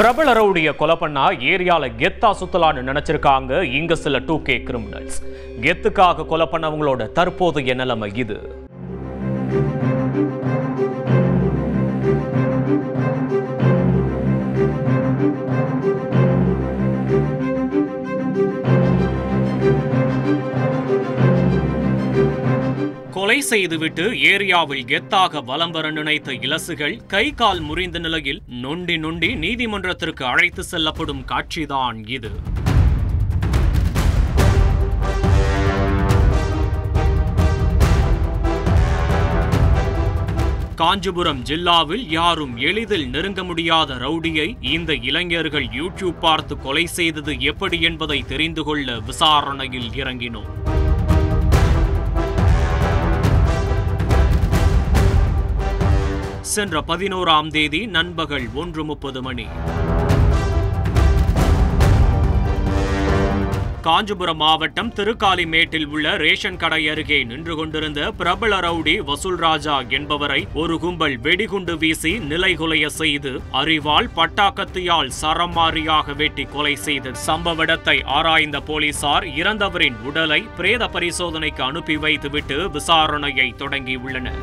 பிரபல ரவுடிய கொலை பண்ணா ஏரியால கெத்தா சுத்தலான்னு நினைச்சிருக்காங்க இங்க சில 2K கிரிமினல்ஸ். கெத்துக்காக கொலை பண்ணவங்களோட தற்போதைய நிலைமை இது. கொலை செய்துவிட்டு ஏரியாவில் கெத்தாக வலம் வர நினைத்த இலசுகள் கை கால் முறிந்த நிலையில் நொண்டி நொண்டி நீதிமன்றத்திற்கு அழைத்து செல்லப்படும் காட்சிதான் இது. காஞ்சிபுரம் ஜில்லாவில் யாரும் எளிதில் நெருங்க முடியாத ரவுடியை இந்த இளைஞர்கள் யூடியூப் பார்த்து கொலை செய்தது எப்படி என்பதை தெரிந்து கொள்ள விசாரணையில் இறங்கினோம். சென்ற 11ஆம் தேதி நண்பகல் 1:30 மணி காஞ்சிபுரம் மாவட்டம் திருக்காலிமேட்டில் உள்ள ரேஷன் கடை அருகே நின்று கொண்டிருந்த பிரபல ரவுடி வசூல் ராஜா என்பவரை ஒரு கும்பல் வெடிகுண்டு வீசி நிலைகுலைய செய்து அரிவாள் பட்டாக்கத்தியால் சரமாரியாக வெட்டி கொலை செய்த சம்பவ இடத்தை ஆராய்ந்த போலீசார் இறந்தவரின் உடலை பிரேத பரிசோதனைக்கு அனுப்பி வைத்துவிட்டு விசாரணையை தொடங்கியுள்ளனர்.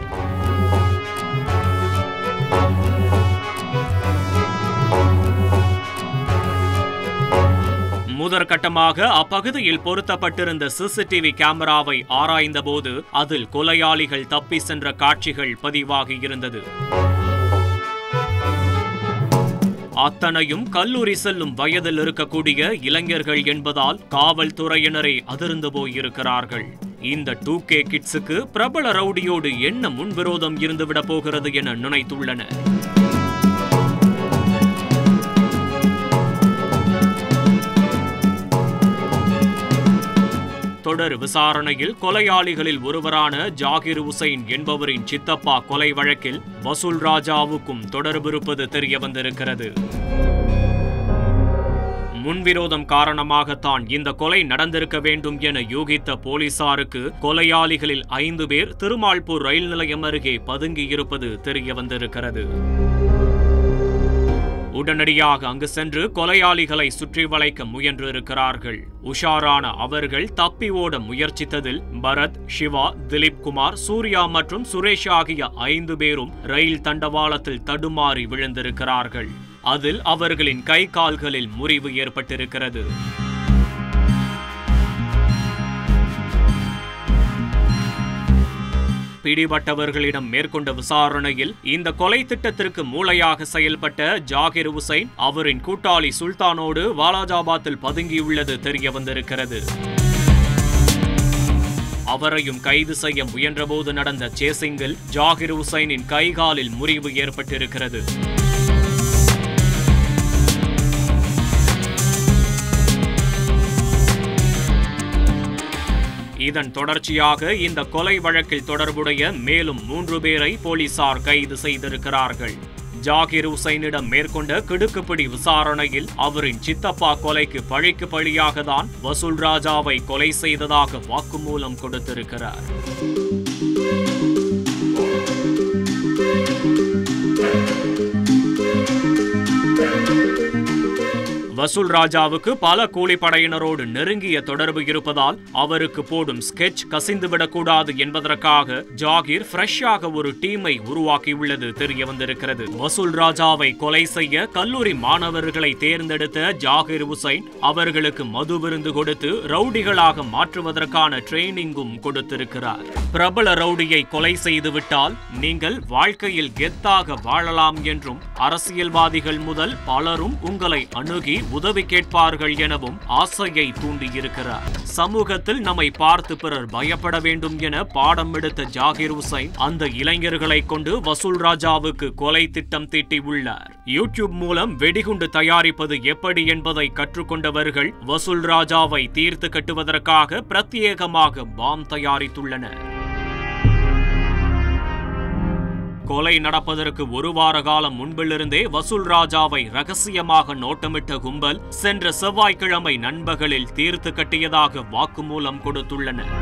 முதற்கட்டமாக அப்பகுதியில் பொருத்தப்பட்டிருந்த சிசிடிவி கேமராவை ஆராய்ந்தபோது அதில் கொலையாளிகள் தப்பி சென்ற காட்சிகள் பதிவாகியிருந்தது. அத்தனையும் கல்லூரி செல்லும் வயதில் இருக்கக்கூடிய இளைஞர்கள் என்பதால் காவல்துறையினரே அதிர்ந்து போயிருக்கிறார்கள். இந்த 2K கிட்ஸுக்கு பிரபல ரவுடியோடு என்ன முன்விரோதம் இருந்துவிடப் போகிறது என நினைத்துள்ளனர். தொடர் விசாரணையில் கொலையாளிகளில் ஒருவரான ஜாகிர் உசைன் என்பவரின் சித்தப்பா கொலை வழக்கில் வசூல் ராஜாவுக்கும் தொடர்பிருப்பது தெரிய வந்திருக்கிறது. முன்விரோதம் காரணமாகத்தான் இந்த கொலை நடந்திருக்க வேண்டும் என யூகித்த போலீசாருக்கு கொலையாளிகளில் 5 பேர் திருமால்பூர் ரயில் நிலையம் அருகே பதுங்கியிருப்பது தெரிய வந்திருக்கிறது. உடனடியாக அங்கு சென்று கொலையாளிகளை சுற்றி வளைக்க முயன்றிருக்கிறார்கள். உஷாரான அவர்கள் தப்பி ஓட முயற்சித்ததில் பரத், சிவா, திலீப் குமார், சூர்யா மற்றும் சுரேஷ் ஆகிய 5 பேரும் ரயில் தண்டவாளத்தில் தடுமாறி விழுந்திருக்கிறார்கள். அதில் அவர்களின் கை கால்களில் முறிவு ஏற்பட்டிருக்கிறது. பிடிபட்டவர்களிடம் மேற்கொண்ட விசாரணையில் இந்த கொலை திட்டத்திற்கு மூளையாக செயல்பட்ட ஜாகிர் உசைன் அவரின் கூட்டாளி சுல்தானோடு வாலாஜாபாத்தில் பதுங்கியுள்ளது தெரிய வந்திருக்கிறது. அவரையும் கைது செய்ய முயன்றபோது நடந்த சேசிங்கில் ஜாகிர் உசைனின் கைகாலில் முறிவு ஏற்பட்டிருக்கிறது. இதன் தொடர்ச்சியாக இந்த கொலை வழக்கில் தொடர்புடைய மேலும் 3 பேரை போலீசார் கைது செய்திருக்கிறார்கள். ஜாகிர் உசைனிடம் மேற்கொண்ட கிடுக்குப்பிடி விசாரணையில் அவரின் சித்தப்பா கொலைக்கு பழிக்கு பழியாக தான் வசூல் ராஜாவை கொலை செய்ததாக வாக்குமூலம் கொடுத்திருக்கிறார். வசூல் ராஜாவுக்கு பல கூலிப்படையினரோடு நெருங்கிய தொடர்பு இருப்பதால் அவருக்கு போடும் ஸ்கெட்ச் கசிந்துவிடக்கூடாது என்பதற்காக ஜாகிர் ஃப்ரெஷ்ஷாக ஒரு டீமை உருவாக்கியுள்ளது தெரிய வந்திருக்கிறது. வசூல் ராஜாவை கொலை செய்ய கல்லூரி மாணவர்களை தேர்ந்தெடுத்த ஜாகிர் உசைன் அவர்களுக்கு மது விருந்து கொடுத்து ரவுடிகளாக மாற்றுவதற்கான ட்ரெய்னிங்கும் கொடுத்திருக்கிறார். பிரபல ரவுடியை கொலை செய்துவிட்டால் நீங்கள் வாழ்க்கையில் கெத்தாக வாழலாம் என்றும் அரசியல்வாதிகள் முதல் பலரும் உங்களை அணுகி உதவி கேட்பார்கள் எனவும் ஆசையை தூண்டியிருக்கிறார். சமூகத்தில் நம்மை பார்த்து பிறர் பயப்பட வேண்டும் என பாடம் எடுத்த ஜாகிர் உசைன் அந்த இளைஞர்களை கொண்டு வசூல் ராஜாவுக்கு கொலை திட்டம் தீட்டியுள்ளார். யூடியூப் மூலம் வெடிகுண்டு தயாரிப்பது எப்படி என்பதை கற்றுக்கொண்டவர்கள் வசூல் ராஜாவை தீர்த்து கட்டுவதற்காக பிரத்யேகமாக பாம் தயாரித்துள்ளனர். கொலை நடப்பதற்கு 1 வார காலம் முன்பிலிருந்தே வசூல் ராஜாவை ரகசியமாக நோட்டமிட்ட கும்பல் சென்ற செவ்வாய்க்கிழமை நண்பகலில் தீர்த்து கட்டியதாக வாக்குமூலம் கொடுத்துள்ளனர்.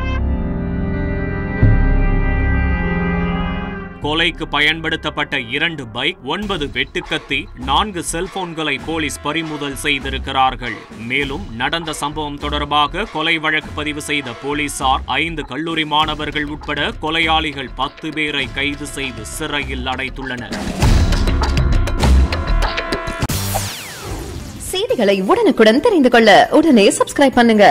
கொலைக்கு பயன்படுத்தப்பட்ட 2 பைக், 9 வெட்டுக்கத்தி, 4 செல்போன்களை போலீஸ் பறிமுதல் செய்திருக்கிறார்கள். மேலும் நடந்த சம்பவம் தொடர்பாக கொலை வழக்கு பதிவு செய்த போலீசார் 5 கல்லூரி மாணவர்கள் உட்பட கொலையாளிகள் 10 பேரை கைது செய்து சிறையில் அடைத்துள்ளனர். செய்திகளை உடனுக்குடன் தெரிந்து கொள்ள உடனே சப்ஸ்கிரைப் பண்ணுங்க.